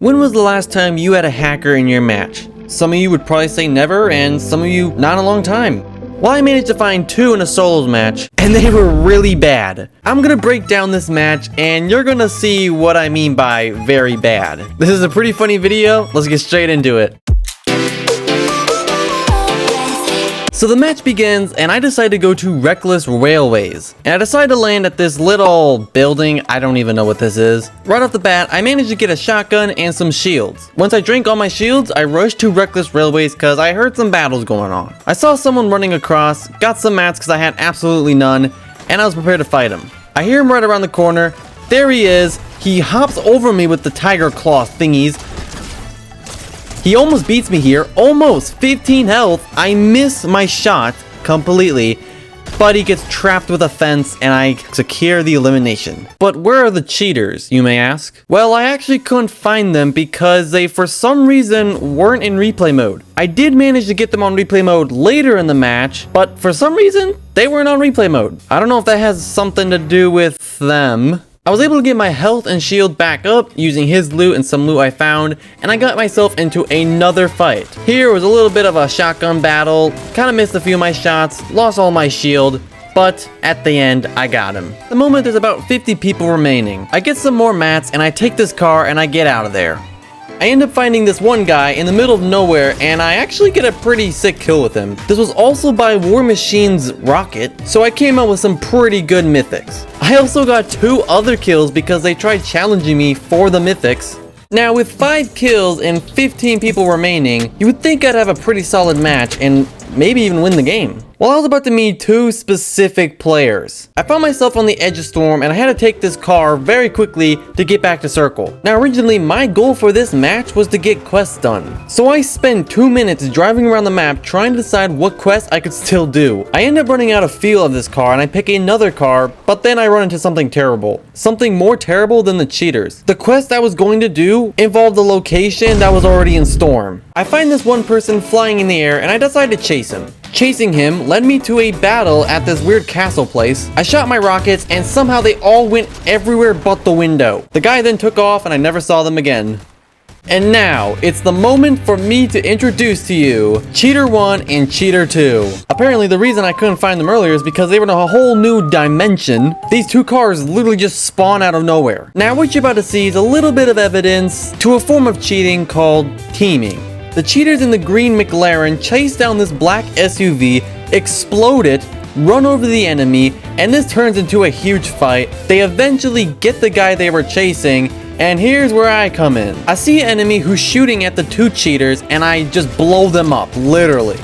When was the last time you had a hacker in your match? Some of you would probably say never, and some of you not in a long time. Well, I managed to find two in a solos match, and they were really bad. I'm gonna break down this match, and you're gonna see what I mean by very bad. This is a pretty funny video. Let's get straight into it. So the match begins, and I decide to go to Reckless Railways. And I decide to land at this little building, I don't even know what this is. Right off the bat, I managed to get a shotgun and some shields. Once I drank all my shields, I rushed to Reckless Railways because I heard some battles going on. I saw someone running across, got some mats because I had absolutely none, and I was prepared to fight him. I hear him right around the corner. There he is. He hops over me with the tiger claw thingies. He almost beats me here, almost 15 health. I miss my shot completely, but he gets trapped with a fence and I secure the elimination. But where are the cheaters, you may ask? Well, I actually couldn't find them because they for some reason weren't in replay mode. I did manage to get them on replay mode later in the match, but for some reason they weren't on replay mode. I don't know if that has something to do with them. I was able to get my health and shield back up using his loot and some loot I found, and I got myself into another fight. Here was a little bit of a shotgun battle, kind of missed a few of my shots, lost all my shield, but at the end, I got him. At the moment, there's about 50 people remaining. I get some more mats, and I take this car, and I get out of there. I end up finding this one guy in the middle of nowhere, and I actually get a pretty sick kill with him. This was also by War Machine's rocket, so I came out with some pretty good mythics. I also got 2 other kills because they tried challenging me for the mythics. Now, with 5 kills and 15 people remaining, you would think I'd have a pretty solid match and maybe even win the game. Well, I was about to meet 2 specific players. I found myself on the edge of storm and I had to take this car very quickly to get back to circle. Now, originally, my goal for this match was to get quests done. So I spent 2 minutes driving around the map trying to decide what quests I could still do. I end up running out of fuel of this car and I pick another car, but then I run into something terrible. Something more terrible than the cheaters. The quest I was going to do involved a location that was already in storm. I find this one person flying in the air and I decide to chase him. Chasing him led me to a battle at this weird castle place. I shot my rockets and somehow they all went everywhere but the window. The guy then took off and I never saw them again. And now, it's the moment for me to introduce to you Cheater 1 and Cheater 2. Apparently, the reason I couldn't find them earlier is because they were in a whole new dimension. These 2 cars literally just spawn out of nowhere. Now, what you're about to see is a little bit of evidence to a form of cheating called teaming. The cheaters in the green McLaren chase down this black SUV, explode it, run over the enemy, and this turns into a huge fight. They eventually get the guy they were chasing, and here's where I come in. I see an enemy who's shooting at the 2 cheaters, and I just blow them up, literally.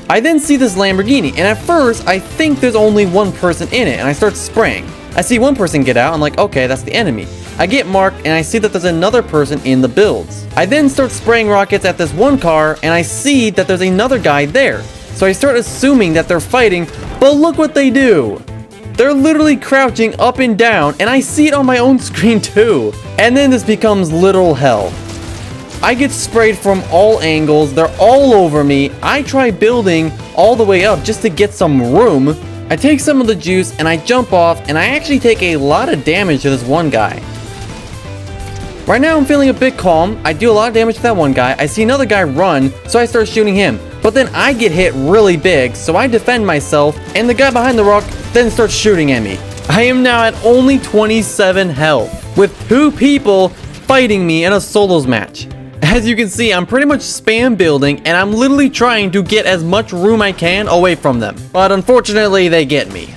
I then see this Lamborghini, and at first, I think there's only one person in it, and I start spraying. I see one person get out, I'm like, okay, that's the enemy. I get marked, and I see that there's another person in the builds. I then start spraying rockets at this one car, and I see that there's another guy there. So I start assuming that they're fighting, but look what they do. They're literally crouching up and down, and I see it on my own screen too. And then this becomes literal hell. I get sprayed from all angles, they're all over me. I try building all the way up just to get some room. I take some of the juice, and I jump off, and I actually take a lot of damage to this one guy. Right now I'm feeling a bit calm. I do a lot of damage to that one guy. I see another guy run, so I start shooting him. But then I get hit really big, so I defend myself, and the guy behind the rock then starts shooting at me. I am now at only 27 health, with 2 people fighting me in a solos match. As you can see, I'm pretty much spam building, and I'm literally trying to get as much room I can away from them. But unfortunately, they get me.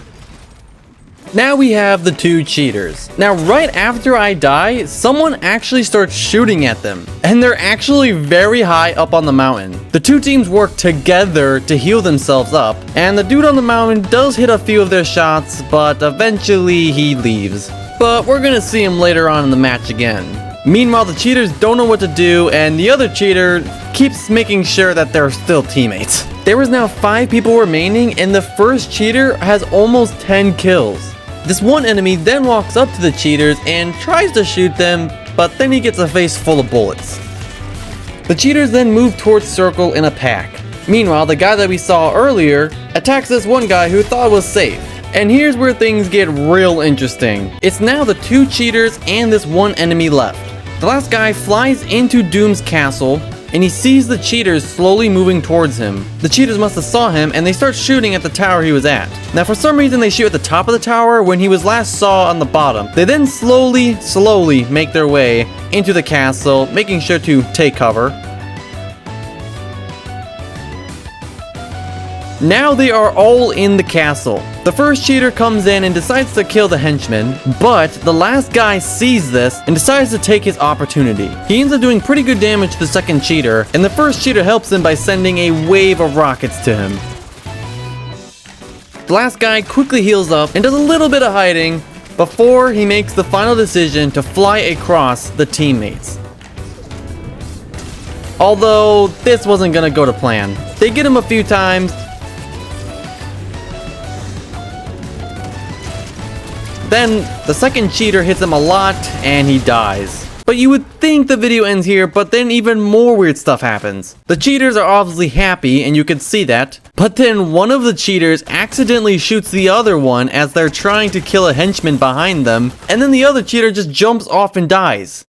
Now we have the 2 cheaters. Now right after I die, someone actually starts shooting at them. And they're actually very high up on the mountain. The 2 teams work together to heal themselves up. And the dude on the mountain does hit a few of their shots, but eventually he leaves. But we're gonna see him later on in the match again. Meanwhile, the cheaters don't know what to do, and the other cheater keeps making sure that they're still teammates. There is now 5 people remaining, and the first cheater has almost 10 kills. This one enemy then walks up to the cheaters and tries to shoot them, but then he gets a face full of bullets. The cheaters then move towards circle in a pack. Meanwhile, the guy that we saw earlier attacks this one guy who thought was safe. And here's where things get real interesting. It's now the 2 cheaters and this one enemy left. The last guy flies into Doom's castle, and he sees the cheaters slowly moving towards him. The cheaters must have saw him, and they start shooting at the tower he was at. Now for some reason they shoot at the top of the tower when he was last saw on the bottom. They then slowly make their way into the castle, making sure to take cover. Now they are all in the castle. The first cheater comes in and decides to kill the henchman, but the last guy sees this and decides to take his opportunity. He ends up doing pretty good damage to the second cheater, and the first cheater helps him by sending a wave of rockets to him. The last guy quickly heals up and does a little bit of hiding before he makes the final decision to fly across the teammates. Although, this wasn't gonna go to plan. They get him a few times. Then, the second cheater hits him a lot, and he dies. But you would think the video ends here, but then even more weird stuff happens. The cheaters are obviously happy, and you can see that. But then one of the cheaters accidentally shoots the other one as they're trying to kill a henchman behind them, and then the other cheater just jumps off and dies.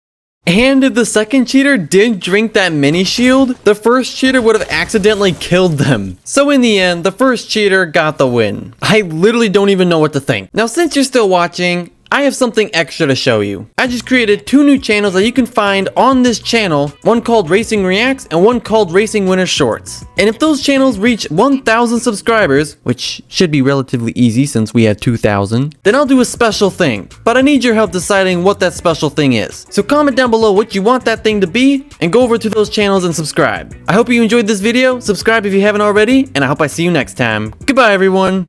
And if the second cheater didn't drink that mini shield, the first cheater would have accidentally killed them. So in the end, the first cheater got the win. I literally don't even know what to think. Now since you're still watching, I have something extra to show you. I just created 2 new channels that you can find on this channel, one called Racing Reacts and one called Racing Winner Shorts. And if those channels reach 1,000 subscribers, which should be relatively easy since we had 2,000, then I'll do a special thing. But I need your help deciding what that special thing is. So comment down below what you want that thing to be, and go over to those channels and subscribe. I hope you enjoyed this video, subscribe if you haven't already, and I hope I see you next time. Goodbye everyone!